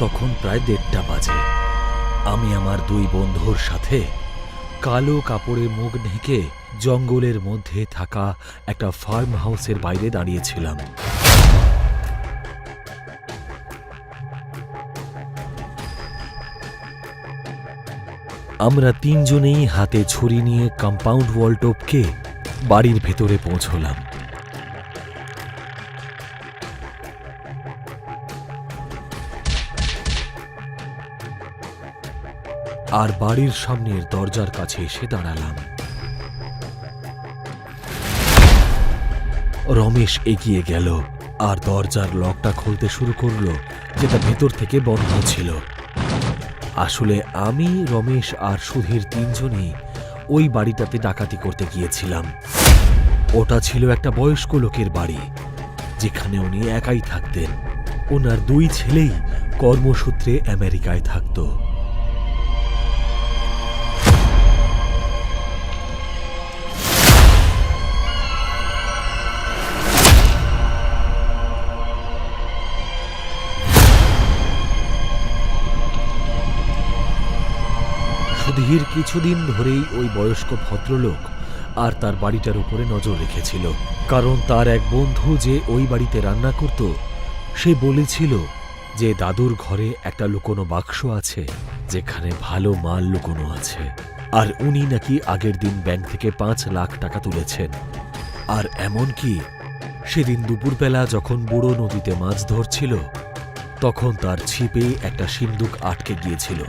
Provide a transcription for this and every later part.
তখন প্রায় 1:30 বাজে। আমি আমার 2 বন্ধুর সাথে কালো কাপড়ে মুখ ঢেকে জঙ্গলের মধ্যে থাকা একটা ফার্ম হাউসের বাইরে দাঁড়িয়েছিলাম। আমরা 3 জনেই হাতে ছুরি নিয়ে কম্পাউন্ড ওয়াল টপকে বাড়ির ভেতরে পৌঁছলাম। আর বাড়ির সামনের দরজার কাছে এসে দাঁড়ালাম। রমেশ এগিয়ে গেল আর দরজার লকটা খুলতে শুরু করলো, যেটা ভেতর থেকে বন্ধ ছিল। আসলে আমি, রমেশ আর সুধীর 3 জনই ওই বাড়িটাতে ডাকাতি করতে গিয়েছিলাম। ওটা ছিল একটা বয়স্ক লোকের বাড়ি, যেখানে উনি একাই থাকতেন। ওনার 2 ছেলেই কর্মসূত্রে আমেরিকায় থাকত। সুধীর কিছুদিন ধরেই ওই বয়স্ক ভদ্রলোক আর তার বাড়িটার উপরে নজর রেখেছিল, কারণ তার এক বন্ধু যে ওই বাড়িতে রান্না করত, সে বলেছিল যে দাদুর ঘরে একটা লুকোনো বাক্স আছে, যেখানে ভালো মাল লুকোনো আছে। আর উনি নাকি আগের দিন ব্যাংক থেকে 5 লাখ টাকা তুলেছেন। আর এমনকি সেদিন দুপুরবেলা যখন বুড়ো নদীতে মাছ ধরছিল, তখন তার ছিপে একটা সিন্দুক আটকে গিয়েছিল,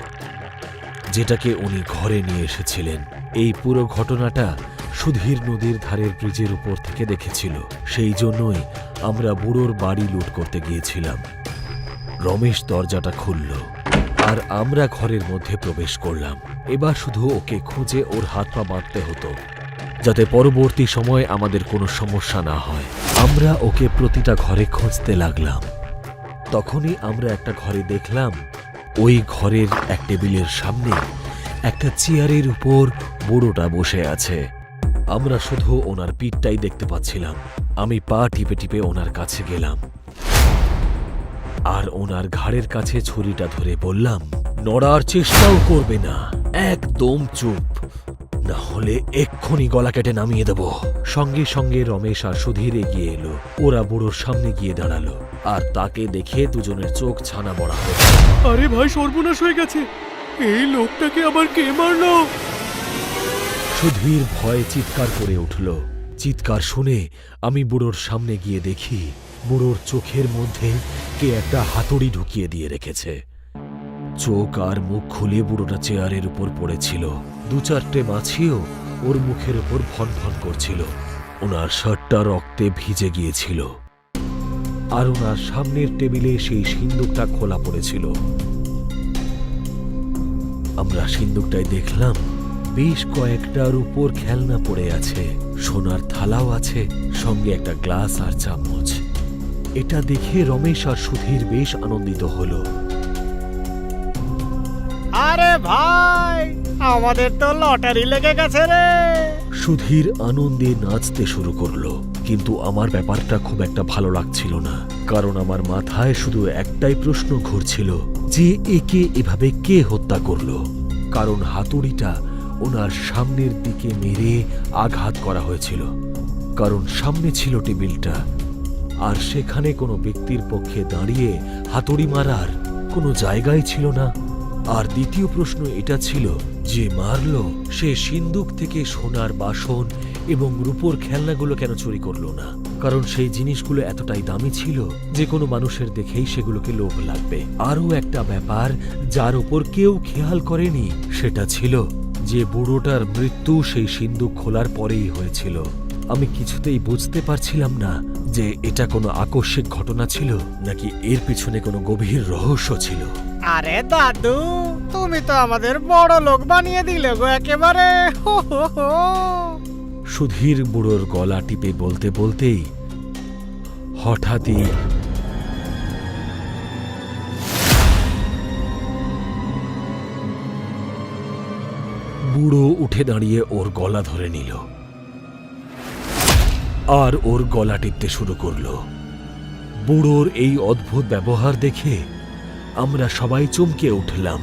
যেটাকে উনি ঘরে নিয়ে এসেছিলেন। এই পুরো ঘটনাটা সুধীর নদীর ধারের ব্রিজের উপর থেকে দেখেছিল। সেই জন্যই আমরা বুড়োর বাড়ি লুট করতে গিয়েছিলাম। রমেশ দরজাটা খুলল আর আমরা ঘরের মধ্যে প্রবেশ করলাম। এবার শুধু ওকে খুঁজে ওর হাত পা বাঁধতে হতো, যাতে পরবর্তী সময় আমাদের কোনো সমস্যা না হয়। আমরা ওকে প্রতিটা ঘরে খুঁজতে লাগলাম। তখনই আমরা একটা ঘরে দেখলাম, ওই ঘরের এক টেবিলের সামনে একটা চেয়ারের উপর বুড়োটা বসে আছে। আমরা শুধু ওনার পিঠটাই দেখতে পাচ্ছিলাম। আমি পা টিপে টিপে ওনার কাছে গেলাম আর ওনার ঘাড়ের কাছে ছুরিটা ধরে বললাম, নড়ার চেষ্টাও করবে না, একদম চুপ, না হলে এক্ষুনি গলা কেটে নামিয়ে দেব। সঙ্গে সঙ্গে রমেশ আর সুধীর এগিয়ে এলো। ওরা বুড়োর সামনে গিয়ে দাঁড়ালো আর তাকে দেখে দুজনের চোখ ছানা বড়া হলো। আরে ভাই, সর্বনাশ হয়ে গেছে, এই লোকটাকে আবার কে মারলো? সুধীর ভয়ে চিৎকার করে উঠল। চিৎকার শুনে আমি বুড়োর সামনে গিয়ে দেখি, বুড়োর চোখের মধ্যে কে একটা হাতুড়ি ঢুকিয়ে দিয়ে রেখেছে। চোখ আর মুখ খুলে বুড়োটা চেয়ারের উপর পড়েছিল। 2-4টে মাছিও ওর মুখের উপর ভন ভন করছিল। ওনার শার্টটা রক্তে ভিজে গিয়েছিল আর ওনার সামনের টেবিলে সেই সিন্দুকটা খোলা পড়েছিল। আমরা সিন্দুকটায় দেখলাম বেশ কয়েকটার উপর খেলনা পড়ে আছে, সোনার থালাও আছে, সঙ্গে একটা গ্লাস আর চামচ। এটা দেখে রমেশ আর সুধীর বেশ আনন্দিত হলো। আরে ভাই, আমাদের তো লটারি লেগে গেছে রে। সুধীর আনন্দে নাচতে শুরু করলো, কিন্তু আমার ব্যাপারটা খুব একটা ভালো লাগছিল না, কারণ আমার মাথায় শুধু একটাই প্রশ্ন ঘুরছিল যে একে এভাবে কে হত্যা করলো। কারণ হাতুড়িটা ওনার সামনের দিকে মেরে আঘাত করা হয়েছিল, কারণ সামনে ছিল টেবিলটা, আর সেখানে কোনো ব্যক্তির পক্ষে দাঁড়িয়ে হাতুড়ি মারার কোনো জায়গাই ছিল না। আর দ্বিতীয় প্রশ্ন এটা ছিল, যে মারল সে সিন্দুক থেকে সোনার বাসন এবং রূপোর খেলনাগুলো কেন চুরি করলো না? কারণ সেই জিনিসগুলো এতটাই দামি ছিল যে কোনো মানুষের দেখেই সেগুলোকে লোভ লাগবে। আরও একটা ব্যাপার যার উপর কেউ খেয়াল করেনি, সেটা ছিল যে বুড়োটার মৃত্যু সেই সিন্দুক খোলার পরেই হয়েছিল। আমি কিছুতেই বুঝতে পারছিলাম না যে এটা কোনো আকস্মিক ঘটনা ছিল নাকি এর পিছনে কোনো গভীর রহস্য ছিল। আরে দাদু, তুমি তো আমাদের বড় লোক বানিয়ে দিলে গো একেবারে। সুধীর বুড়োর গলা টিপে বলতে বলতেই হঠাৎই বুড়ো উঠে দাঁড়িয়ে ওর গলা ধরে নিল আর ওর গলা টিপতে শুরু করল। বুড়োর এই অদ্ভুত ব্যবহার দেখে আমরা সবাই চমকে উঠলাম।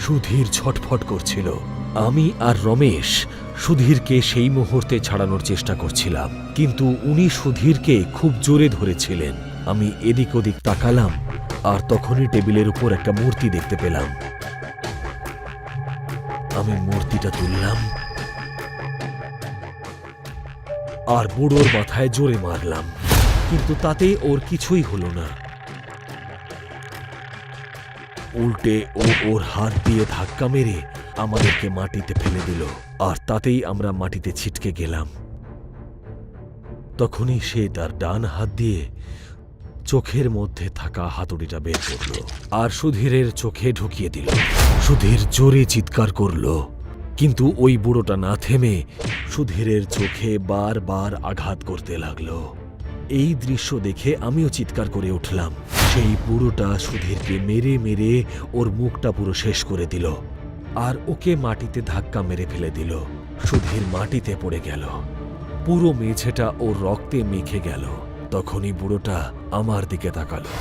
সুধীর ছটফট করছিল। আমি আর রমেশ সুধীরকে সেই মুহূর্তে ছাড়ানোর চেষ্টা করছিলাম, কিন্তু উনি সুধীরকে খুব জোরে ধরেছিলেন। আমি এদিক ওদিক তাকালাম, আর তখনই টেবিলের উপর একটা মূর্তি দেখতে পেলাম। আমি মূর্তিটা তুললাম আর বুড়োর মাথায় জোরে মারলাম, কিন্তু তাতে ওর কিছুই হলো না। উল্টে ও ওর হাত দিয়ে ধাক্কা মেরে আমাদেরকে মাটিতে ফেলে দিল, আর তাতেই আমরা মাটিতে ছিটকে গেলাম। তখনই সে তার ডান হাত দিয়ে চোখের মধ্যে থাকা হাতুড়িটা বের করল আর সুধীরের চোখে ঢুকিয়ে দিল। সুধীর জোরে চিৎকার করল, কিন্তু ওই বুড়োটা না থেমে সুধীরের চোখে বারবার আঘাত করতে লাগলো। এই দৃশ্য দেখে আমিও চিৎকার করে উঠলাম। সেই বুড়োটা সুধীরকে মেরে মেরে ওর মুখটা পুরো শেষ করে দিল, আর ওকে মাটিতে ধাক্কা মেরে ফেলে দিল। সুধীর মাটিতে পড়ে গেল, পুরো মেঝেটা ওর রক্তে মেখে গেল। তখনই বুড়োটা আমার দিকে তাকালো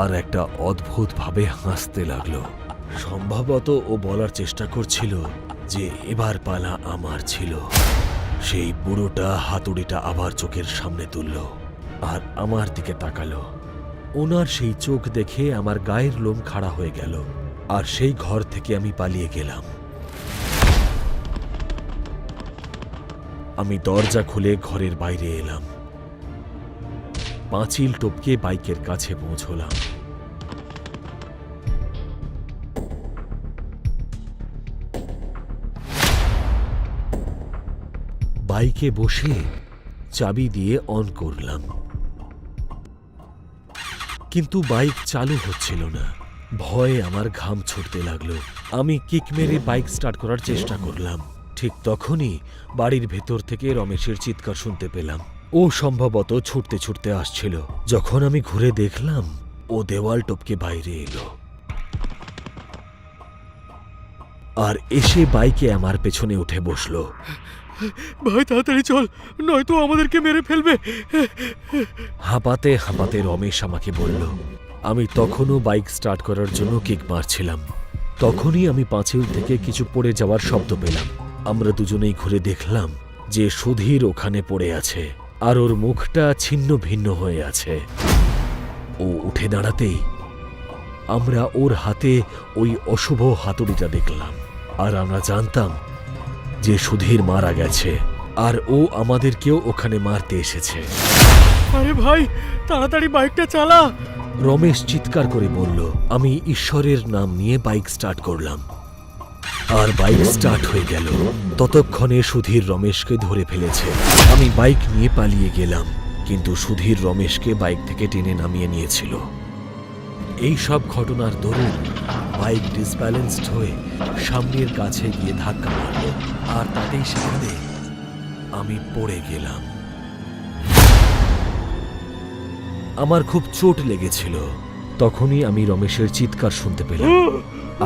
আর একটা অদ্ভুত ভাবে হাসতে লাগলো। সম্ভবত ও বলার চেষ্টা করছিল যে এবার পালা আমার ছিল। সেই বুড়োটা হাতুড়িটা আবার চোখের সামনে তুলল আর আমার দিকে তাকালো। ওনার সেই চোখ দেখে আমার গায়ের লোম খাড়া হয়ে গেল, আর সেই ঘর থেকে আমি পালিয়ে গেলাম। আমি দরজা খুলে ঘরের বাইরে এলাম, পাঁচিল টপকে বাইকের কাছে পৌঁছলাম। বাইকে বসে চাবি দিয়ে অন করলাম, কিন্তু বাইক চালু হচ্ছিল না। ভয়ে আমার ঘাম ছুটতে লাগলো। আমি কিক মেরে বাইক স্টার্ট করার চেষ্টা করলাম। ঠিক তখনই বাড়ির ভেতর থেকে রমেশের চিৎকার শুনতে পেলাম। ও সম্ভবত ছুটতে ছুটতে আসছিল। যখন আমি ঘুরে দেখলাম, ও দেওয়াল টপকে বাইরে এলো আর এসে বাইকে আমার পেছনে উঠে বসলো। ভাই তাড়াতাড়ি চল, নয়তো আমাদেরকে মেরে ফেলবে। হাঁপাতে হাঁপাতে রমেশ আমাকে বলল। আমি তখনও বাইক স্টার্ট করার জন্য কিক মারছিলাম। তখনই আমি পাঁচিল থেকে কিছু পড়ে যাওয়ার শব্দ পেলাম। আমরা দুজনেই ঘুরে দেখলাম যে সুধীর ওখানে পড়ে আছে, আর ওর মুখটা ছিন্ন ভিন্ন হয়ে আছে। ও উঠে দাঁড়াতেই আমরা ওর হাতে ওই অশুভ হাতুড়িটা দেখলাম, আর আমরা জানতাম যে সুধীর মারা গেছে, আর ও আমাদেরকেও ওখানে মারতে এসেছে। আরে ভাই তাড়াতাড়ি বাইকটা চালা। রমেশ চিৎকার করে বলল। আমি ঈশ্বরের নাম নিয়ে বাইক স্টার্ট করলাম, আর বাইক স্টার্ট হয়ে গেল। ততক্ষণে সুধীর রমেশকে ধরে ফেলেছে। আমি বাইক নিয়ে পালিয়ে গেলাম, কিন্তু সুধীর রমেশকে বাইক থেকে টেনে নামিয়ে নিয়েছিল। এই সব ঘটনার দরুন বাইক ডিসব্যালেন্সড হয়ে সামনের কাছে গিয়ে ধাক্কা মারল, আর তাতেই সেখানে আমি পড়ে গেলাম। আমার খুব চোট লেগেছিল। তখনই আমি রমেশের চিৎকার শুনতে পেলাম,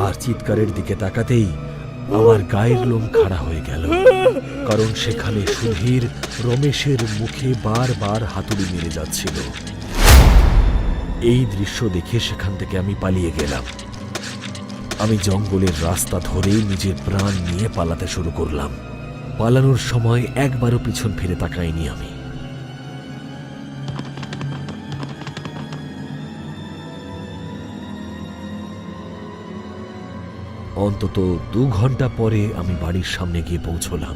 আর চিৎকারের দিকে তাকাতেই আমার গায়ের লোম খাড়া হয়ে গেল, কারণ সেখানে সুধীর রমেশের মুখে বারবার হাতুড়ি মেরে যাচ্ছিল। এই দৃশ্য দেখে সেখান থেকে আমি পালিয়ে গেলাম। আমি জঙ্গলের রাস্তা ধরেই নিজের প্রাণ নিয়ে পালাতে শুরু করলাম। পালানোর সময় একবারও পিছন ফিরে তাকাইনি আমি। অন্তত 2 ঘন্টা পরে আমি বাড়ির সামনে গিয়ে পৌঁছলাম,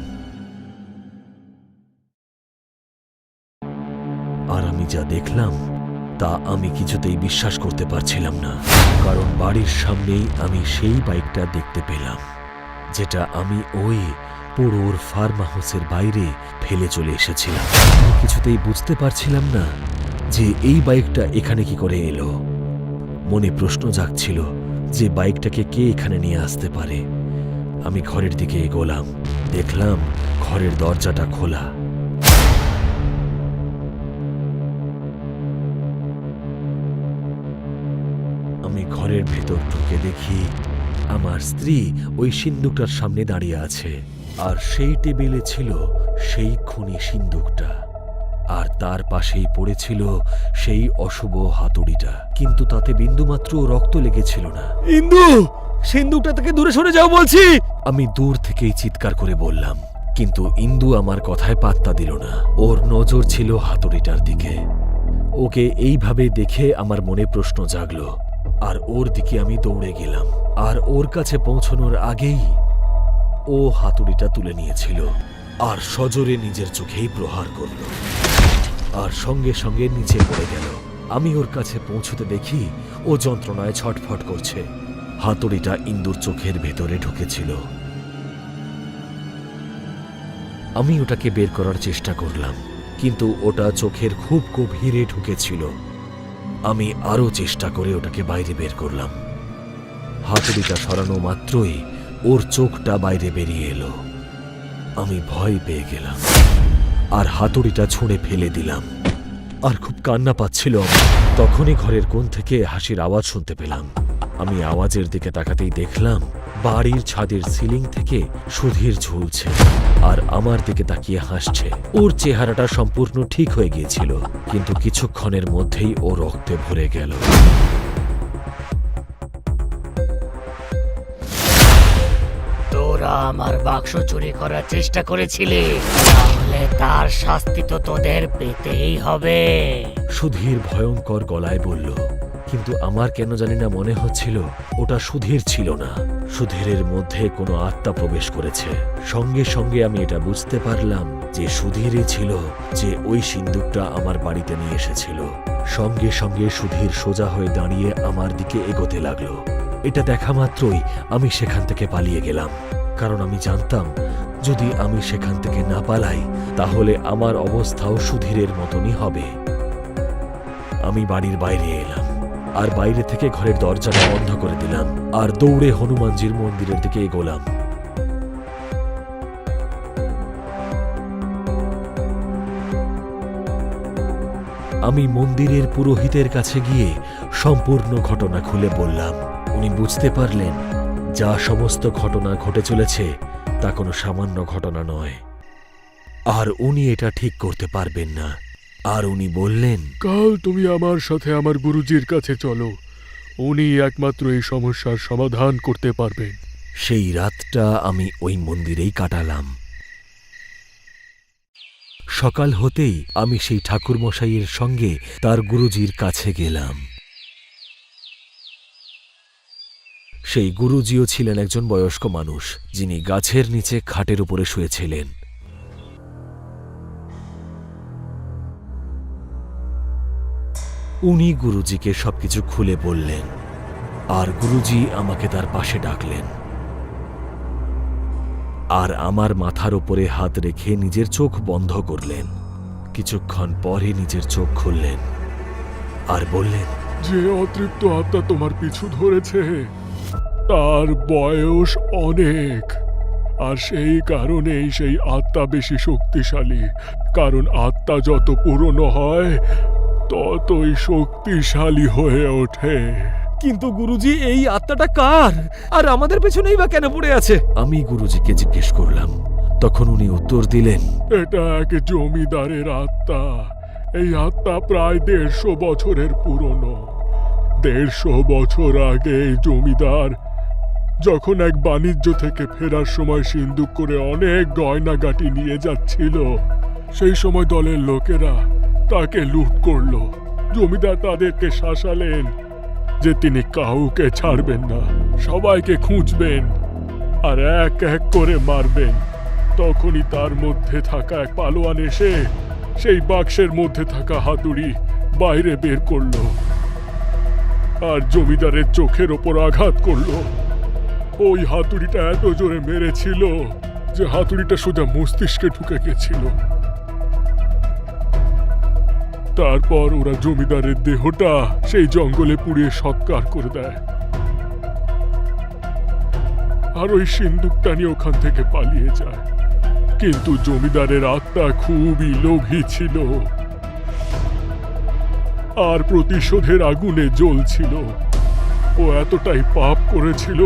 আর আমি যা দেখলাম তা আমি কিছুতেই বিশ্বাস করতে পারছিলাম না। কারণ বাড়ির সামনেই আমি সেই বাইকটা দেখতে পেলাম, যেটা আমি ওই পোড়োর ফার্ম হাউসের বাইরে ফেলে চলে এসেছিলাম। আমি কিছুতেই বুঝতে পারছিলাম না যে এই বাইকটা এখানে কি করে এলো। মনে প্রশ্ন জাগছিল যে বাইকটাকে কে এখানে নিয়ে আসতে পারে। আমি ঘরের দিকে এগোলাম, দেখলাম ঘরের দরজাটা খোলা। আমি ঘরের ভেতর ঢুকে দেখি আমার স্ত্রী ওই সিন্দুকটার সামনে দাঁড়িয়ে আছে, আর সেই টেবিলে ছিল সেই খুনি সিন্দুকটা। আর তার পাশেই পড়েছিল সেই অশুভ হাতুড়িটা, কিন্তু তাতে বিন্দুমাত্র রক্ত লেগেছিল না। ইন্দু, সিন্দুকটা থেকে দূরে সরে যাও বলছি! আমি দূর থেকেই চিৎকার করে বললাম, কিন্তু ইন্দু আমার কথায় পাত্তা দিল না। ওর নজর ছিল হাতুড়িটার দিকে। ওকে এইভাবে দেখে আমার মনে প্রশ্ন জাগলো, আর ওর দিকে আমি দৌড়ে গেলাম। আর ওর কাছে পৌঁছানোর আগেই ও হাতুড়িটা তুলে নিয়েছিল আর সজোরে নিজের চোখেই প্রহার করল, আর সঙ্গে সঙ্গে নিচে পড়ে গেল। আমি ওর কাছে পৌঁছতে দেখি ও যন্ত্রণায় ছটফট করছে। হাতুড়িটা ইন্দুর চোখের ভেতরে ঢুকেছিল। আমি ওটাকে বের করার চেষ্টা করলাম, কিন্তু ওটা চোখের খুব গভীরে ঢুকেছিল। আমি আরো চেষ্টা করে ওটাকে বাইরে বের করলাম। হাতুড়িটা সরানো মাত্রই ওর চোখটা বাইরে বেরিয়ে এলো। আমি ভয় পেয়ে গেলাম আর হাতুড়িটা ছুঁড়ে ফেলে দিলাম, আর খুব কান্না পাচ্ছিল আমার। তখনই ঘরের কোণ থেকে হাসির আওয়াজ শুনতে পেলাম। আমি আওয়াজের দিকে তাকাতেই দেখলাম বাড়ির ছাদের সিলিং থেকে সুধীর ঝুলছে আর আমার দিকে তাকিয়ে হাসছে। ওর চেহারাটা সম্পূর্ণ ঠিক হয়ে গিয়েছিল, কিন্তু কিছুক্ষণের মধ্যেই ও রক্তে ভরে গেল। তোরা আমার বাক্স চুরি করার চেষ্টা করেছিলি, তাহলে তার শাস্তি তো তোদের পেতেই হবে। সুধীর ভয়ঙ্কর গলায় বলল, কিন্তু আমার কেন জানি না মনে হচ্ছিল ওটা সুধীর ছিল না। সুধীরের মধ্যে কোনো আত্মা প্রবেশ করেছে। সঙ্গে সঙ্গে আমি এটা বুঝতে পারলাম যে সুধীরই ছিল যে ওই সিন্দুকটা আমার বাড়িতে নিয়ে এসেছিল। সঙ্গে সঙ্গে সুধীর সোজা হয়ে দাঁড়িয়ে আমার দিকে এগোতে লাগলো। এটা দেখা মাত্রই আমি সেখান থেকে পালিয়ে গেলাম, কারণ আমি জানতাম যদি আমি সেখান থেকে না পালাই তাহলে আমার অবস্থাও সুধীরের মতনই হবে। আমি বাড়ির বাইরে এলাম আর বাইরে থেকে ঘরের দরজাটা বন্ধ করে দিলাম আর দৌড়ে হনুমানজির মন্দিরের দিকে এগোলাম। আমি মন্দিরের পুরোহিতের কাছে গিয়ে সম্পূর্ণ ঘটনা খুলে বললাম। উনি বুঝতে পারলেন যা সমস্ত ঘটনা ঘটে চলেছে তা কোনো সামান্য ঘটনা নয়, আর উনি এটা ঠিক করতে পারবেন না। আর উনি বললেন, কাল তুমি আমার সাথে আমার গুরুজির কাছে চলো, উনি একমাত্র এই সমস্যার সমাধান করতে পারবেন। সেই রাতটা আমি ওই মন্দিরেই কাটালাম। সকাল হতেই আমি সেই ঠাকুরমশাইয়ের সঙ্গে তার গুরুজির কাছে গেলাম। সেই গুরুজিও ছিলেন একজন বয়স্ক মানুষ, যিনি গাছের নিচে খাটের উপরে শুয়েছিলেন। উনি গুরুজিকে সবকিছু খুলে বললেন, আর গুরুজি আমাকে তার পাশে ডাকলেন আর আমার মাথার উপরে হাত রেখে নিজের চোখ বন্ধ করলেন। কিছুক্ষণ পরে নিজের চোখ খুললেন আর বললেন, যে অতৃপ্ত আত্মা তোমার পিছু ধরেছে তার বয়স অনেক, আর সেই কারণেই সেই আত্মা বেশি শক্তিশালী। কারণ আত্মা যত পুরনো হয় ততই শক্তিশালী হয়ে ওঠে। কিন্তু গুরুজি, এই আত্মাটা কার, আর আমাদের পেছনেই বা কেন পড়ে আছে? আমি গুরুজিকে জিজ্ঞেস করলাম। তখন উনি উত্তর দিলেন, এটা এক জমিদারের আত্মা। এই আত্মা প্রায় 150 বছরের পুরনো। 150 বছর আগে এই জমিদার যখন এক বাণিজ্য থেকে ফেরার সময় সিন্দুক করে অনেক গয়নাগাটি নিয়ে যাচ্ছিল, সেই সময় দলের লোকেরা তাকে লুট করল। জমিদার তাদেরকে শাসালেন যে তিনি কাউকে ছাড়বেন না, সবাইকে খুঁজবেন আর এক এক করে মারবেন। তখনই তার মধ্যে থাকা এক পালোয়ান এসে সেই বাক্সের মধ্যে থাকা হাতুড়ি বাইরে বের করল আর জমিদারের চোখের ওপর আঘাত করল। ওই হাতুড়িটা এত জোরে মেরেছিল যে হাতুড়িটা সোজা মস্তিষ্কে ঢুকে গেছিল। তারপর ওরা জমিদারের দেহটা সেই জঙ্গলে পুড়িয়ে সৎকার করে দেয় আর ওই সিন্দুকটা নিয়ে ওখান থেকে পালিয়ে যায়। কিন্তু জমিদারের আত্মা খুবই লোভী ছিল আর প্রতিশোধের আগুনে জ্বলছিল। ও এতটাই পাপ করেছিল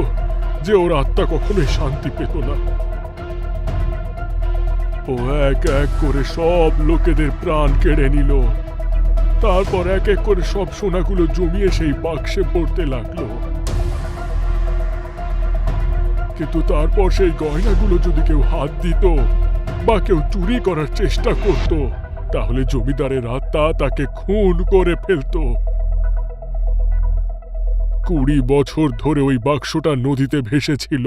যে ওর আত্মা কখনোই শান্তি পেত না। ও এক এক করে সব লোকেদের প্রাণ কেড়ে নিল। তারপর এক এক করে সব সোনাগুলো জমিয়ে সেই বাক্সে ভরতে লাগলো। কিন্তু তারপর সেই গয়নাগুলো যদি কেউ হাত দিত বা কেউ চুরি করার চেষ্টা করত, তাহলে জমিদারের আত্মা তাকে খুন করে ফেলত। 20 বছর ধরে ওই বাক্সটা নদীতে ভেসেছিল,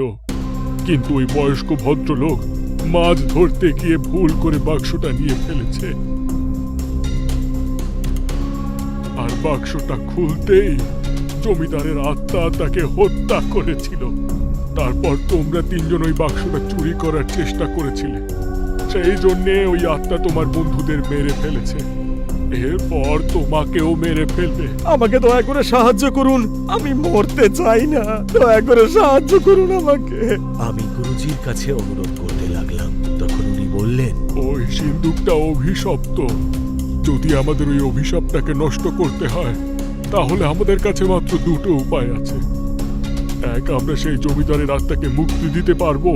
কিন্তু ওই বয়স্ক ভদ্রলোক মাছ ধরতে গিয়ে ভুল করে বাক্সটা নিয়ে ফেলেছে। আর বাক্সটা খুলতেই জমিদারের আত্মা তাকে হত্যা করেছিল। তারপর তোমরা 3 জন ওই বাক্সটা চুরি করার চেষ্টা করেছিলে, সেই জন্যে ওই আত্মা তোমার বন্ধুদের মেরে ফেলেছে। এরপর তোমাকেও মেরে ফেলবে। আমাকে দয়া করে সাহায্য করুন, আমি মরতে চাই না, দয়া করে সাহায্য করুন আমাকে। আমি গুরুজির কাছে অনুরোধ করতে লাগলাম। তখন উনি বললেন, ওই সিন্দুকটা অভিশপ্ত। যদি আমাদের ওই অভিশাপটাকে নষ্ট করতে হয়, তাহলে আমাদের কাছে মাত্র 2টো উপায় আছে। এক, আমরা সেই জমিদারের আত্মাকে মুক্তি দিতে পারবো,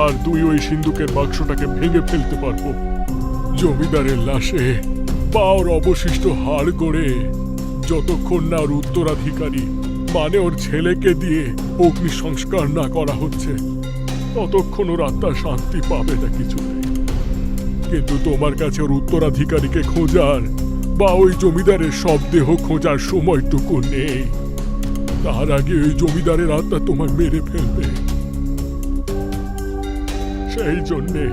আর 2, ওই সিন্দুকের বাক্সটাকে ভেঙে ফেলতে পারবো। জমিদারের লাশে বা ওর অবশিষ্ট হাড় গড়ে যতক্ষণ না ওর উত্তরাধিকারী মানে ওর ছেলেকে দিয়ে অগ্নি সংস্কার না করা হচ্ছে, ততক্ষণ ওর আত্মা শান্তি পাবে না কিছুতেই। কিন্তু তোমার কাছে ওর উত্তরাধিকারীকে খোঁজার বা ওই জমিদারের সব দেহ খোঁজার সময়টুকু নেই। তার আগে ওই জমিদারের আত্মা তোমায় মেরে ফেলবে। সেই জন্যে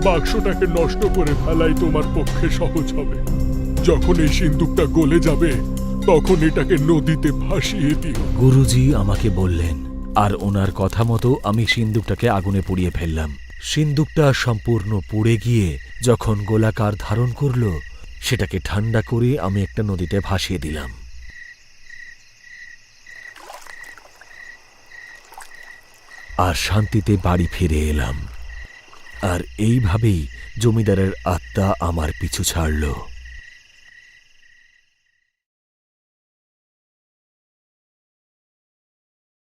বাক্সটাকে নষ্ট করে ফেলাই তোমার পক্ষে সহজ হবে। যখন এই সিন্দুকটা গলে যাবে, তখন এটাকে নদীতে ভাসিয়ে দিও। গুরুজি আমাকে বললেন, আর ওনার কথা মতো আমি সিন্দুকটাকে আগুনে পুড়িয়ে ফেললাম। সিন্দুকটা সম্পূর্ণ পুড়ে গিয়ে যখন গোলাকার ধারণ করল, সেটাকে ঠান্ডা করে আমি একটা নদীতে ভাসিয়ে দিলাম। আর শান্তিতে বাড়ি ফিরে এলাম। আর এইভাবেই জমিদারের আত্মা আমার পিছু ছাড়ল।